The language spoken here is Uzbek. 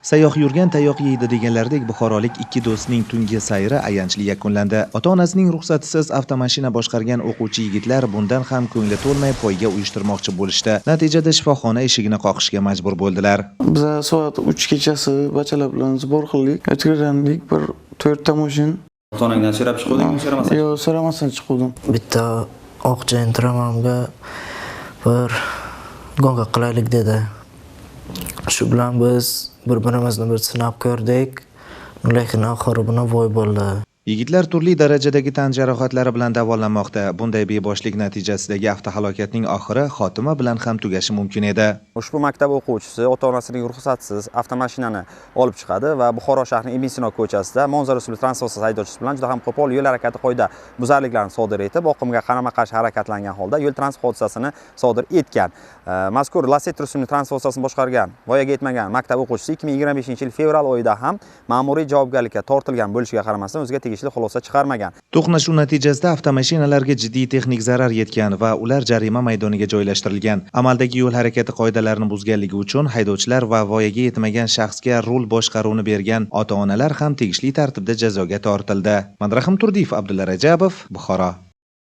Sayyoh yurgan tayoq yeydi deganlardek buxorolik ikki do'stning tungi sayri ayanchli yakunlandi. Ota-onasining ruxsatisiz avtomashina boshqargan o'quvchi yigitlar bundan ham ko'ngli to'lmay poyga uyushtirmoqchi bo'lishdi. Natijada shifoxona eshigini qoqishga majbur bo'ldilar. Biz soat 3 kechasi bachalar bilan zbor qildik. Aytgandik bir 4 ta mashin. Ota-onangdan so'rab chiqdingmi, so'ramasdan? Yo'q, so'ramasdan chiqdim. Bitta oqchayn tramamga bir gonga qilaylik dedi. Shu bilan biz bir-birimizni bir sinab ko'rdik, lekin oxiri buni voy bo'ldi. Yigitlar turli darajadagi tan jarohatlari bilan davolanmoqda. Bunday beboshlik natijasidagi avtohalokatning oxiri xotima bilan ham tugashi mumkin edi. Ushbu maktab o'quvchisi ota-onasining ruxsatisiz avtomashinani olib chiqadi va Buxoro shahrining Ibn Sino ko'chasida Manzara usulli transport haydovchisi bilan juda ham qo'pol yo'l harakati qoida buzarliklarini sodir etib, oqimga qarama-qarshi harakatlangan holda yo'l transport hodisasini sodir etgan. Mazkur Lacetti rusumli transport hodisasini boshqargan, voyaga yetmagan maktab o'quvchisi 2025-yil fevral oyida ham ma'muriy javobgarlikka tortilgan bo'lishiga qaramasdan o'ziga tegishli xulosa chiqarmagan. To'qnashuv natijasida avtomashinalarga jiddiy texnik zarar yetgan va ular jarima maydoniga joylashtirilgan. Amaldagi yo'l harakati qoidalarini buzganligi uchun haydovchilar va voyaga yetmagan shaxsga rul boshqaruvini bergan ota-onalar ham tegishli tartibda jazoga tortildi. Madrahim Turdiyev, Abdulla Rajabov, Buxoro.